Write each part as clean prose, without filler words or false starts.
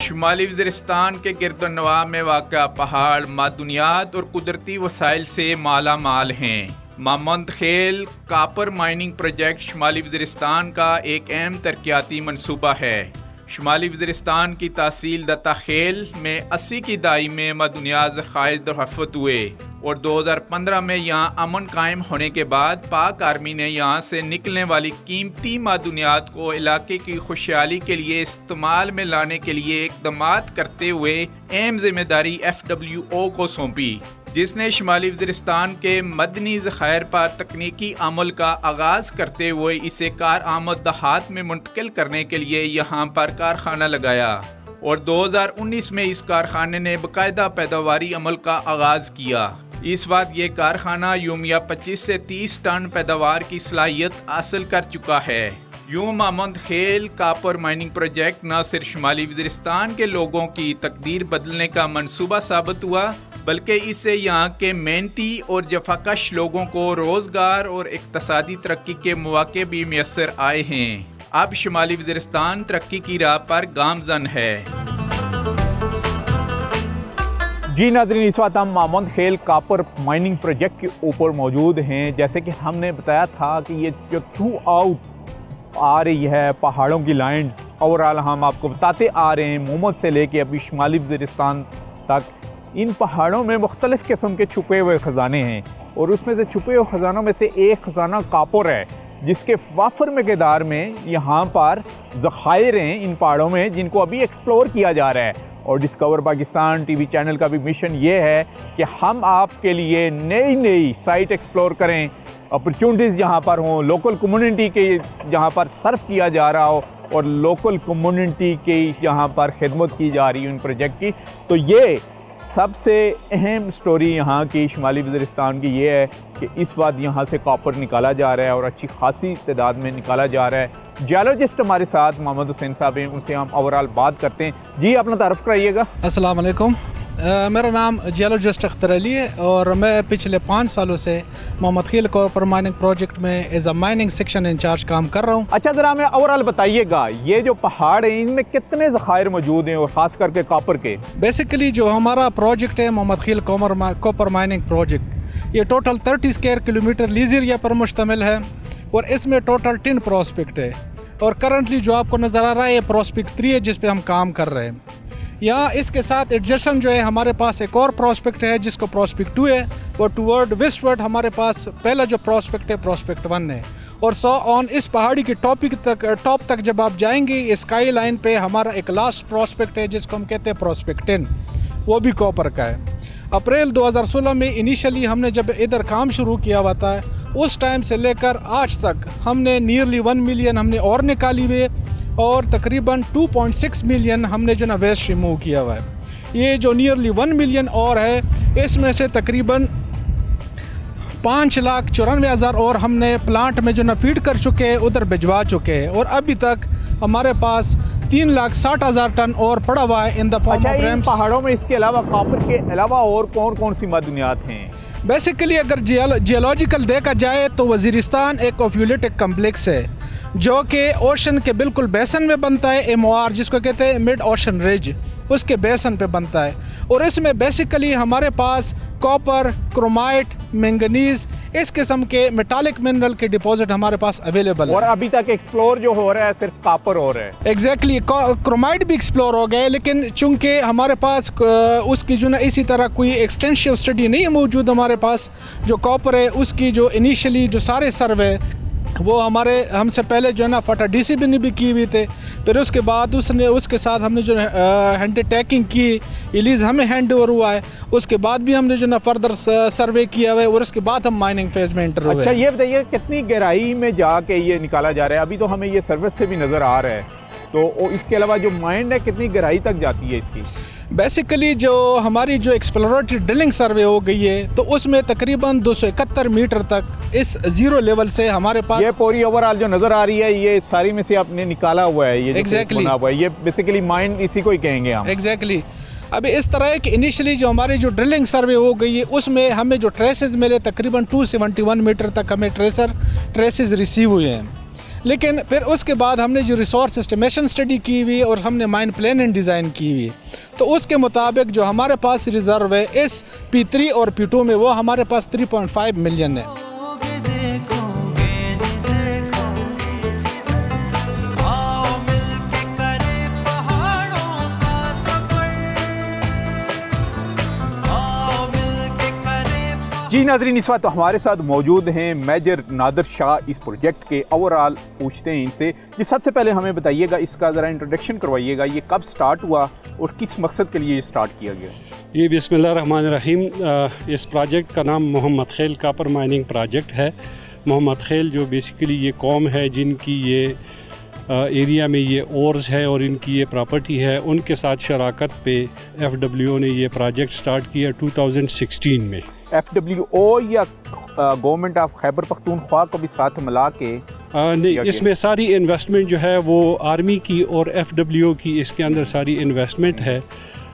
शुमाली वज़ीरिस्तान के गिरदोनवाह में वाक़ा पहाड़ मादनियात और कुदरती वसाइल से माला माल हैं। मामंद खेल कापर माइनिंग प्रोजेक्ट शुमाली वज़ीरिस्तान का एक अहम तरक्याती मनसूबा है। शुमाली वज़ीरिस्तान की तहसील दत्ता खेल में 80 की दहाई में मादनियात ज़खायर दरअफ़त हुए और 2015 में यहाँ अमन कायम होने के बाद पाक आर्मी ने यहाँ से निकलने वाली कीमती मादनियात को इलाके की खुशहाली के लिए इस्तेमाल में लाने के लिए इक़दामात करते हुए अहम जिम्मेदारी FWO को सौंपी, जिसने शुमाली वज़ीरिस्तान के मदनी ज़खायर पर तकनीकी अमल का आगाज़ करते हुए इसे कार आमद दहात में मुंतकिल करने के लिए यहाँ पर कारखाना लगाया और 2019 में इस कारखाने ने बाकायदा पैदावारी अमल का आगाज़ किया। इस वक्त ये कारखाना यूमिया 25 से 30 टन पैदावार की सलाहियत हासिल कर चुका है। यूं मामंद खेल कापर माइनिंग प्रोजेक्ट न सिर्फ शुमाली वज़ीरिस्तान के लोगों की तकदीर बदलने का मंसूबा साबित हुआ, बल्कि इससे यहाँ के मेहनती और जफाकश लोगों को रोज़गार और इक़्तिसादी तरक्की के मौके भी मैसर आए हैं। अब शुमाली वज़ीरिस्तान तरक्की की राह पर गामज़न है। जी नाज़रीन, इस वक्त हम मामंद खेल कापर माइनिंग प्रोजेक्ट के ऊपर मौजूद हैं। जैसे कि हमने बताया था कि ये जो थ्रू आउट आ रही है पहाड़ों की लाइन्स, ओवरऑल हम आपको बताते आ रहे हैं मोहम्मद से लेके अभी शुमाली वज़ीरिस्तान तक। इन पहाड़ों में मुख्तलिफ़ किस्म के छुपे हुए ख़जाने हैं और उसमें से छुपे हुए ख़जानों में से एक ख़जाना कापर है, जिसके वाफर मकदार में यहाँ पर ज़खायर हैं इन पहाड़ों में, जिनको अभी एक्सप्लोर किया जा रहा है। और डिस्कवर पाकिस्तान टीवी चैनल का भी मिशन ये है कि हम आपके लिए नई नई साइट एक्सप्लोर करें, अपॉर्चुनिटीज़ यहाँ पर हों, लोकल कम्युनिटी के यहाँ पर सर्व किया जा रहा हो और लोकल कम्युनिटी के यहाँ पर खिदमत की जा रही है इन प्रोजेक्ट की। तो ये सबसे अहम स्टोरी यहाँ की शुमाली वज़ीरिस्तान की ये है कि इस वक्त यहाँ से कॉपर निकाला जा रहा है और अच्छी खासी तादाद में निकाला जा रहा है। जियोलॉजिस्ट हमारे साथ मोहम्मद हुसैन साहब हैं, उनसे हम ओवरऑल बात करते हैं। जी, अपना तारुफ कराइएगा। अस्सलाम वालेकुम, मेरा नाम जियोलॉजिस्ट अख्तर अली है और मैं पिछले 5 सालों से मोहम्मद खेल कॉपर माइनिंग प्रोजेक्ट में as a mining section in charge काम कर रहा हूँ। अच्छा, ज़रा हमें ओवरऑल बताइएगा, ये जो पहाड़ हैं इनमें कितने ज़खायर मौजूद हैं और ख़ास करके कॉपर के? बेसिकली जो हमारा प्रोजेक्ट है मोहम्मद खेल कॉपर माइनिंग प्रोजेक्ट, ये total 30 square kilometre lease area पर मुश्तमिल है और इसमें टोटल 10 प्रॉस्पेक्ट है और करंटली जो आपको नज़र आ रहा है ये प्रॉस्पेक्ट 3 है जिस पे हम काम कर रहे हैं। यहाँ इसके साथ एडजस्टन जो है हमारे पास एक और प्रॉस्पेक्ट है जिसको प्रॉस्पेक्ट 2 है, और टूवर्ड वेस्टवर्ड हमारे पास पहला जो प्रॉस्पेक्ट है प्रॉस्पेक्ट 1 है। और सो ऑन इस पहाड़ी की टॉप तक जब आप जाएंगे स्काई लाइन पे हमारा एक लास्ट प्रॉस्पेक्ट है जिसको हम कहते हैं प्रॉस्पेक्ट 10, वो भी कॉपर का है। अप्रैल 2016 में इनिशियली हमने जब इधर काम शुरू किया हुआ था, उस टाइम से लेकर आज तक हमने नियरली 1 मिलियन हमने और निकाली हुई और तकरीबन 2.6 मिलियन हमने जो ना वेस्ट रिमूव किया हुआ है। ये जो नियरली 1 मिलियन और है, इसमें से तकरीबन 5,94,000 और हमने प्लांट में जो ना फीड कर चुके हैं, उधर भिजवा चुके हैं और अभी तक हमारे पास 3,60,000 टन और पड़ा हुआ है in the form of rams. पहाड़ों में इसके अलावा कॉपर के अलावा और कौन कौन सी मादनियात हैं? बेसिकली अगर जियोलॉजिकल देखा जाए तो वज़ीरिस्तान एक ओफ्यूलेटिक कम्प्लेक्स है जो कि ओशन के बिल्कुल बेसन में बनता है। MOR जिसको कहते हैं मिड ओशन रिज, उसके बेसन पे बनता है और इसमें बेसिकली हमारे पास कॉपर, क्रोमाइट, मैंगनीज, इस किस्म के मेटालिक मिनरल के डिपॉजिट हमारे पास अवेलेबल है। और अभी तक एक्सप्लोर जो हो रहा है सिर्फ कॉपर हो रहा है। एग्जैक्टली, क्रोमाइट भी एक्सप्लोर हो गए, लेकिन चूंकि हमारे पास उसकी जो ना इसी तरह कोई एक्सटेंसिव स्टडी नहीं है मौजूद हमारे पास। जो कॉपर है उसकी जो इनिशियली जो सारे सर्वे वो हमसे पहले जो है ना फटा DCB ने भी की हुई थे, फिर उसके बाद उसके साथ हमने जो हैंड टैकिंग की, रिलीज़ हमें हैंड ओवर हुआ है, उसके बाद भी हमने जो ना फर्दर सर्वे किया हुआ है और उसके बाद हम माइनिंग फेज में एंटर हुए। अच्छा, ये बताइए कितनी गहराई में जाके ये निकाला जा रहा है? अभी तो हमें ये सर्विस से भी नज़र आ रहा है, तो इसके अलावा जो माइंड है कितनी गहराई तक जाती है इसकी? बेसिकली जो हमारी जो एक्सप्लोरेटरी ड्रिलिंग सर्वे हो गई है तो उसमें तकरीबन 271 मीटर तक इस जीरो लेवल से हमारे पास ये पूरी ओवरऑल जो नज़र आ रही है ये सारी में से आपने निकाला हुआ है, ये एग्जैक्टली बना हुआ है, ये बेसिकली माइंड इसी को ही कहेंगे हम। एग्जैक्टली। अभी इस तरह है कि इनिशियली जो हमारी जो ड्रिलिंग सर्वे हो गई है उसमें हमें जो ट्रेसेस मिले तकरीबन 271 मीटर तक हमें ट्रेसेस रिसीव हुए हैं। लेकिन फिर उसके बाद हमने जो रिसोर्स एस्टिमेशन स्टडी की हुई और हमने माइन प्लान डिज़ाइन की हुई, तो उसके मुताबिक जो हमारे पास रिज़र्व है इस P3 और P2 में वो हमारे पास 3.5 मिलियन है। जी नाज़रीन, इस वक्त हमारे साथ मौजूद हैं मेजर नादर शाह इस प्रोजेक्ट के। ओवरऑल पूछते हैं इनसे। जी, सबसे पहले हमें बताइएगा, इसका ज़रा इंट्रोडक्शन करवाइएगा, ये कब स्टार्ट हुआ और किस मकसद के लिए ये स्टार्ट किया गया? ये बिस्मिल्लाहिर्रहमानिर्रहीम, इस प्रोजेक्ट का नाम मोहम्मद खेल कापर माइनिंग प्रोजेक्ट है। मोहम्मद खेल जो बेसिकली ये कौम है जिनकी ये एरिया में ये ओर्स है और इनकी ये प्रॉपर्टी है, उनके साथ शराकत पे FWO ने ये प्रोजेक्ट स्टार्ट किया 2016 में। FWO या गवर्नमेंट ऑफ खैबर पख्तूनख्वा को भी साथ मिला के? नहीं, इसमें सारी इन्वेस्टमेंट जो है वो आर्मी की और FWO की इसके अंदर सारी इन्वेस्टमेंट है।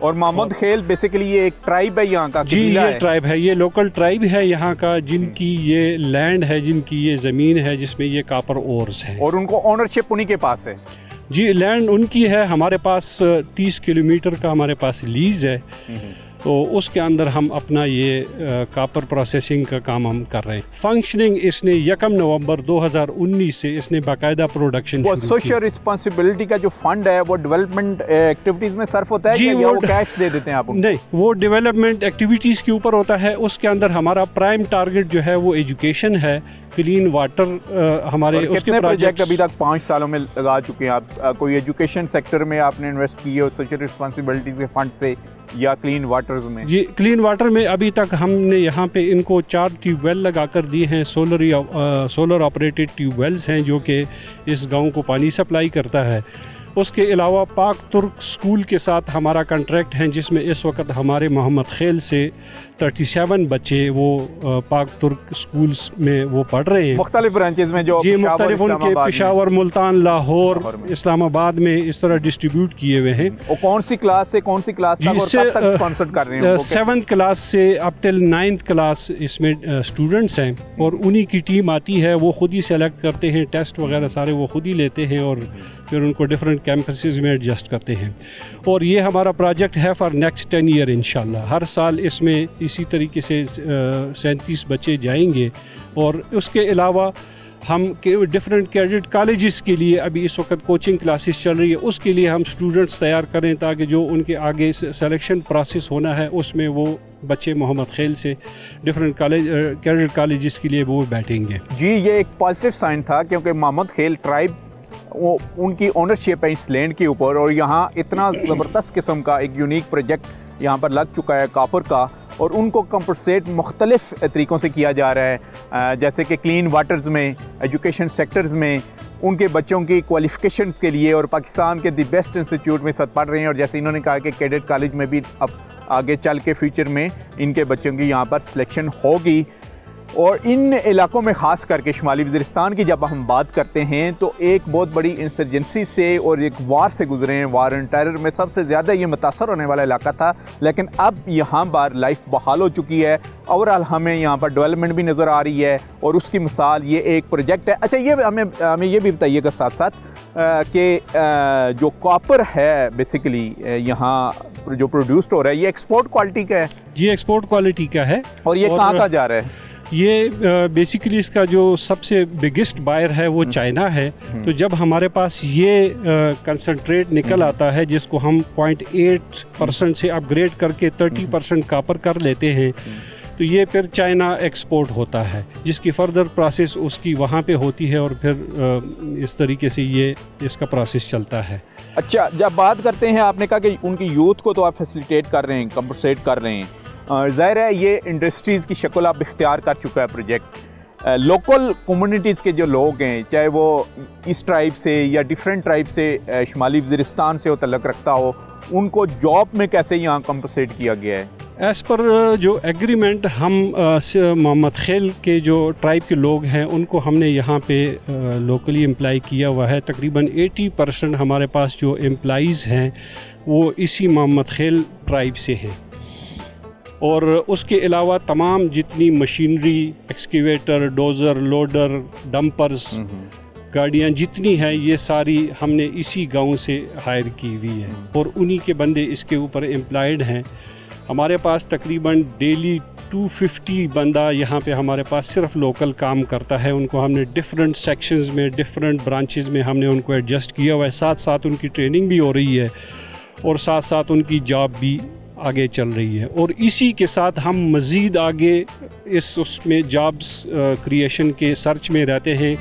और मोहम्मद खेल बेसिकली ये एक ट्राइब है यहाँ का? जी, ये ट्राइब है, ये लोकल ट्राइब है यहाँ का, जिनकी ये लैंड है, जिनकी ये ज़मीन है जिसमें ये कापर ओर्स है, और उनको ओनरशिप उन्हीं के पास है? जी, लैंड उनकी है। हमारे पास 30 किलोमीटर का हमारे पास लीज़ है, तो उसके अंदर हम अपना ये कापर प्रोसेसिंग का काम हम कर रहे हैं। फंक्शनिंग इसने 1 नवंबर 2019 से इसने बाकायदा प्रोडक्शन। वो सोशल रिस्पांसिबिलिटी का जो फंड है वो डेवलपमेंट एक्टिविटीज़ में सर्फ होता है जी, या वो कैश दे देते हैं आप? नहीं, वो डेवलपमेंट एक्टिविटीज़ के ऊपर होता है। उसके अंदर हमारा प्राइम टारगेट जो है वो एजुकेशन है, क्लीन वाटर हमारे। कितने प्रोजेक्ट अभी तक 5 सालों में लगा चुके हैं आप? कोई एजुकेशन सेक्टर में आपने इन्वेस्ट किए हो सोशल रिस्पांसिबिलिटीज़ के फंड से, या क्लीन वाटर्स में? जी, क्लीन वाटर में अभी तक हमने यहाँ पे इनको 4 ट्यूबवेल लगा कर दिए हैं। सोलर ऑपरेटेड ट्यूबवेल्स हैं जो कि इस गांव को पानी सप्लाई करता है। उसके अलावा पाक तुर्क स्कूल के साथ हमारा कॉन्ट्रैक्ट है, जिसमें इस वक्त हमारे मोहम्मद खेल से 37 बच्चे वो पाक तुर्क स्कूल्स में वो पढ़ रहे हैं, मुख्तलिफ ब्रांचेस में। जो जी, मुख्तलिफ उनके पेशावर, मुल्तान, लाहौर, इस्लामाबाद में इस तरह डिस्ट्रीब्यूट किए हुए हैं। और कौन सी क्लास से कौन सी क्लास तक और कब तक स्पॉन्सर कर रहे हैं? 7th क्लास से अप टिल 9th क्लास इसमें स्टूडेंट्स हैं, और उन्हीं की टीम आती है, वो खुद ही सेलेक्ट करते हैं, टेस्ट वगैरह सारे वो खुद ही लेते हैं और फिर उनको डिफरेंट कैंपसेस में एडजस्ट करते हैं। और ये हमारा प्रोजेक्ट है फॉर नेक्स्ट 10 ईयर इंशाल्लाह। हर साल इसमें इसी तरीके से 37 बच्चे जाएंगे। और उसके अलावा हम डिफरेंट कैडेट कॉलेजेस के लिए अभी इस वक्त कोचिंग क्लासेस चल रही है, उसके लिए हम स्टूडेंट्स तैयार करें ताकि जो उनके आगे सिलेक्शन प्रोसेस होना है उसमें वो बच्चे मोहम्मद खेल से डिफरेंट कैडेट कॉलेजेस के लिए वो बैठेंगे। जी, ये एक पॉजिटिव साइन था क्योंकि मोहम्मद खेल ट्राइब वो उनकी ओनरशिप है इस लैंड के ऊपर, और यहाँ इतना ज़बरदस्त किस्म का एक यूनिक प्रोजेक्ट यहाँ पर लग चुका है कापर का, और उनको कंपनसेट मुख्तलिफ तरीक़ों से किया जा रहा है, जैसे कि क्लीन वाटर्स में, एजुकेशन सेक्टर्स में, उनके बच्चों की क्वालिफ़िकेशंस के लिए, और पाकिस्तान के दी बेस्ट इंस्टीट्यूट में सब पढ़ रहे हैं। और जैसे इन्होंने कहा कि कैडेट कॉलेज में भी अब आगे चल के फ्यूचर में इनके बच्चों की यहाँ पर सिलेक्शन होगी। और इन इलाकों में ख़ास करके शुमाली वज़ीरिस्तान की जब हम बात करते हैं तो एक बहुत बड़ी इंसर्जेंसी से और एक वार से गुजरे हैं। वार एंड टेरर में सबसे ज़्यादा ये मुतासर होने वाला इलाका था, लेकिन अब यहाँ पर लाइफ बहाल हो चुकी है। ओवरऑल हमें यहाँ पर डेवलपमेंट भी नज़र आ रही है, और उसकी मिसाल ये एक प्रोजेक्ट है। अच्छा, ये हमें ये भी बताइएगा साथ साथ कि जो कॉपर है बेसिकली यहाँ जो प्रोड्यूस्ड हो रहा है, ये एक्सपोर्ट क्वालिटी का है? जी, एक्सपोर्ट क्वालिटी का है। और ये कहाँ जा रहा है? ये बेसिकली इसका जो सबसे बिगेस्ट बायर है वो चाइना है। तो जब हमारे पास ये कंसंट्रेट निकल आता है जिसको हम 0.8% से अपग्रेड करके 30% कापर कर लेते हैं, तो ये फिर चाइना एक्सपोर्ट होता है, जिसकी फर्दर प्रोसेस उसकी वहाँ पे होती है, और फिर इस तरीके से ये इसका प्रोसेस चलता है। अच्छा, जब बात करते हैं, आपने कहा कि उनकी यूथ को तो आप फैसिलिटेट कर रहे हैं, कंपनसेट कर रहे हैं, ज़ाहिर है ये इंडस्ट्रीज़ की शक्ल आप इख्तियार कर चुका है प्रोजेक्ट। लोकल कम्युनिटीज़ के जो लोग हैं, चाहे वो इस ट्राइब से या डिफरेंट ट्राइब से शुमाली वज़ीरिस्तान से वो तल्लुक़ रखता हो, उनको जॉब में कैसे यहाँ कंपनसेट किया गया है? एज़ पर जो एग्रीमेंट हम मोहम्मद खेल के जो ट्राइब के लोग हैं उनको हमने यहाँ पे लोकली एम्प्लाई किया हुआ है। तकरीबन 80% हमारे पास जो एम्प्लॉइज़ हैं वो इसी मोहम्मद खेल ट्राइब से हैं। और उसके अलावा तमाम जितनी machinery, excavator, dozer, loader, dumpers, गाड़ियाँ जितनी हैं ये सारी हमने इसी गांव से हायर की हुई है और उन्हीं के बंदे इसके ऊपर एम्प्लॉयड हैं। हमारे पास तकरीबन डेली 250 बंदा यहाँ पे हमारे पास सिर्फ लोकल काम करता है। उनको हमने डिफरेंट सेक्शंस में, डिफरेंट ब्रांचेस में हमने उनको एडजस्ट किया हुआ है। साथ साथ उनकी ट्रेनिंग भी हो रही है और साथ साथ उनकी जॉब भी आगे चल रही है। और इसी के साथ हम मज़ीद आगे उसमें जॉब्स क्रिएशन के सर्च में रहते हैं।